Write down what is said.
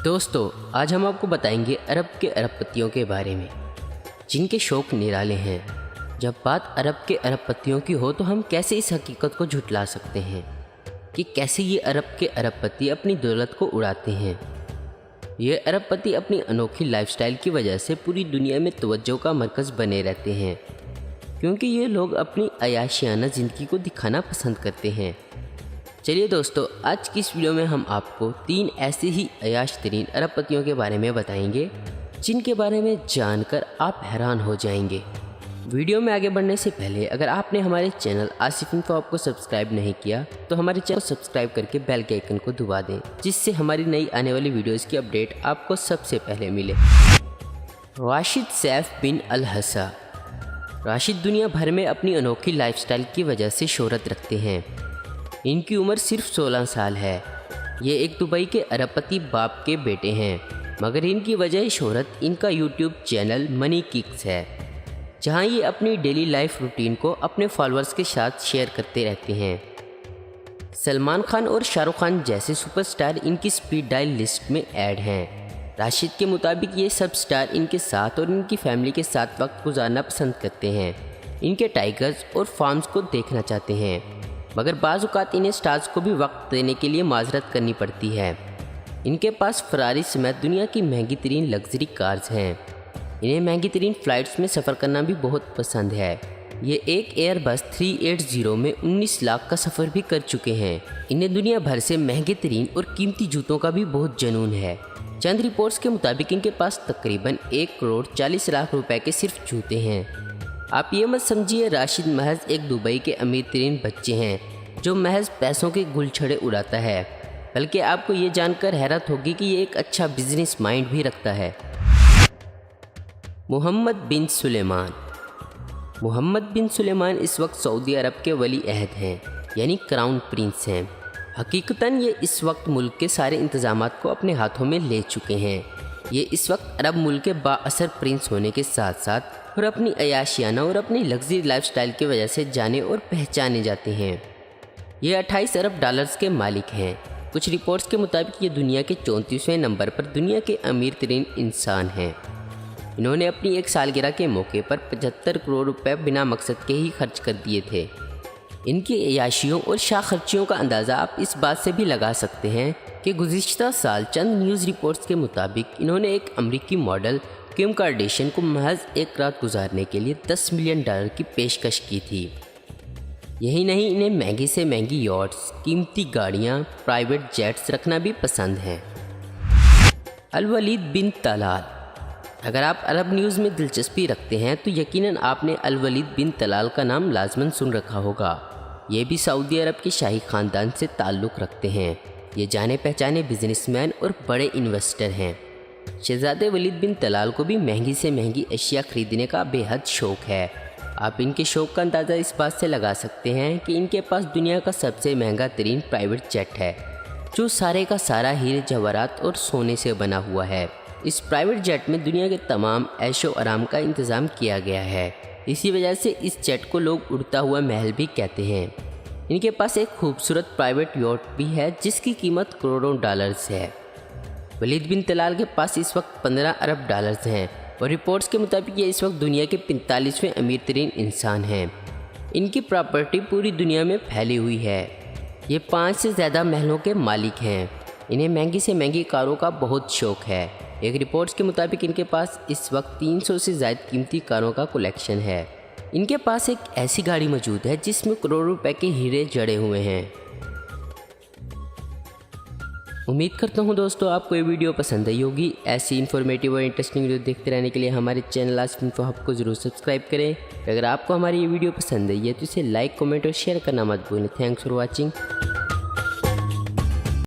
दोस्तों, आज हम आपको बताएंगे अरब के अरबपतियों के बारे में, जिनके शौक निराले हैं। जब बात अरब के अरबपतियों की हो तो हम कैसे इस हकीकत को झुठला सकते हैं कि कैसे ये अरब के अरबपति अपनी दौलत को उड़ाते हैं। ये अरबपति अपनी अनोखी लाइफस्टाइल की वजह से पूरी दुनिया में तवज्जो का मरकज़ बने रहते हैं, क्योंकि ये लोग अपनी अयाशियाना ज़िंदगी को दिखाना पसंद करते हैं। चलिए दोस्तों, आज की इस वीडियो में हम आपको 3 ऐसे ही अयाश तरीन अरबपतियों के बारे में बताएंगे, जिनके बारे में जानकर आप हैरान हो जाएंगे। वीडियो में आगे बढ़ने से पहले अगर आपने हमारे चैनल आसिफ इन्फो ऐप को सब्सक्राइब नहीं किया तो हमारे चैनल को सब्सक्राइब करके बेल के आइकन को दबा दें, जिससे हमारी नई आने वाली वीडियोज़ की अपडेट आपको सबसे पहले मिले। राशिद सैफ बिन अल हसा। राशिद दुनिया भर में अपनी अनोखी लाइफस्टाइल की वजह से शोहरत रखते हैं। इनकी उम्र सिर्फ 16 साल है। ये एक दुबई के अरबपति बाप के बेटे हैं, मगर इनकी वजह शोहरत इनका यूट्यूब चैनल मनी किक्स है, जहां ये अपनी डेली लाइफ रूटीन को अपने फॉलोअर्स के साथ शेयर करते रहते हैं। सलमान खान और शाहरुख खान जैसे सुपरस्टार इनकी स्पीड डायल लिस्ट में ऐड हैं। राशिद के मुताबिक ये सब स्टार इनके साथ और इनकी फैमिली के साथ वक्त गुजारना पसंद करते हैं। इनके टाइगर्स और फार्म्स को देखना चाहते हैं, मगर बाज़ औक़ात इन्हें स्टार्स को भी वक्त देने के लिए माजरत करनी पड़ती है। इनके पास फरारी समेत दुनिया की महंगी तरीन लग्जरी कार्स हैं। इन्हें महंगी तरीन फ़्लाइट्स में सफ़र करना भी बहुत पसंद है। ये एक एयरबस 380 में 19 लाख का सफ़र भी कर चुके हैं। इन्हें दुनिया भर से महंगे तरीन और कीमती जूतों का भी बहुत जुनून है। चंद रिपोर्ट्स के मुताबिक इनके पास तकरीबन 1 करोड़ 40 लाख रुपए के सिर्फ जूते हैं। आप ये मत समझिए राशिद महज एक दुबई के अमीर तरीन बच्चे हैं जो महज पैसों के गुलछड़े उड़ाता है, बल्कि आपको ये जानकर हैरत होगी कि ये एक अच्छा बिजनेस माइंड भी रखता है। मोहम्मद बिन सुलेमान। मोहम्मद बिन सुलेमान इस वक्त सऊदी अरब के वली अहद हैं, यानी क्राउन प्रिंस हैं। हकीकतन ये इस वक्त मुल्क के सारे इंतजामात को अपने हाथों में ले चुके हैं। ये इस वक्त अरब मुल्क के बाअसर प्रिंस होने के साथ साथ और अपनी अयाशियाना और अपनी लग्जरी लाइफस्टाइल की वजह से जाने और पहचाने जाते हैं। ये 28 अरब डॉलर्स के मालिक हैं। कुछ रिपोर्ट्स के मुताबिक ये दुनिया के 34वें नंबर पर दुनिया के अमीर तरीन इंसान हैं। इन्होंने अपनी एक सालगिरह के मौके पर 75 करोड़ रुपए बिना मकसद के ही खर्च कर दिए थे। इनकी अयाशियों और शाह खर्चियों का अंदाज़ा आप इस बात से भी लगा सकते हैं कि गुज़िश्ता साल चंद न्यूज़ रिपोर्ट्स के मुताबिक इन्होंने एक अमरीकी मॉडल किम कार्दाशियन को महज एक रात गुजारने के लिए $10 मिलियन की पेशकश की थी। यही नहीं, इन्हें महंगी से महंगी यॉट्स, कीमती गाड़ियाँ, प्राइवेट जेट्स रखना भी पसंद है। अल वलीद बिन तलाल। अगर आप अरब न्यूज़ में दिलचस्पी रखते हैं तो यकीनन आपने अल वलीद बिन तलाल का नाम लाजमन सुन रखा होगा। ये भी सऊदी अरब के शाही ख़ानदान से ताल्लुक़ रखते हैं। ये जाने पहचाने बिजनेसमैन और बड़े इन्वेस्टर हैं। शहज़ादे वलीद बिन तलाल को भी महंगी से महंगी अशिया ख़रीदने का बेहद शौक़ है। आप इनके शौक़ का अंदाज़ा इस बात से लगा सकते हैं कि इनके पास दुनिया का सबसे महंगा तरीन प्राइवेट जेट है, जो सारे का सारा हीरे जवाहरात और सोने से बना हुआ है। इस प्राइवेट जेट में दुनिया के तमाम ऐशो आराम का इंतज़ाम किया गया है। इसी वजह से इस जेट को लोग उड़ता हुआ महल भी कहते हैं। इनके पास एक खूबसूरत प्राइवेट यॉट भी है, जिसकी कीमत करोड़ों डॉलर्स है। वलीद बिन तलाल के पास इस वक्त 15 अरब डॉलर्स हैं और रिपोर्ट्स के मुताबिक ये इस वक्त दुनिया के 45वें अमीर तरीन इंसान हैं। इनकी प्रॉपर्टी पूरी दुनिया में फैली हुई है। ये 5 से ज़्यादा महलों के मालिक हैं। इन्हें महंगी से महंगी कारों का बहुत शौक़ है। एक रिपोर्ट्स के मुताबिक इनके पास इस वक्त 300 से ज़्यादा कीमती कारों का कलेक्शन है। इनके पास एक ऐसी गाड़ी मौजूद है जिसमें करोड़ों रुपए के हीरे जड़े हुए हैं। उम्मीद करता हूँ दोस्तों आपको ये वीडियो पसंद आई होगी। ऐसी इन्फॉर्मेटिव और इंटरेस्टिंग वीडियो देखते रहने के लिए हमारे चैनल आसिफ इन्फो हब को ज़रूर सब्सक्राइब करें। अगर आपको हमारी ये वीडियो पसंद आई है तो इसे लाइक, कमेंट और शेयर करना मत भूलें। Thanks for watching.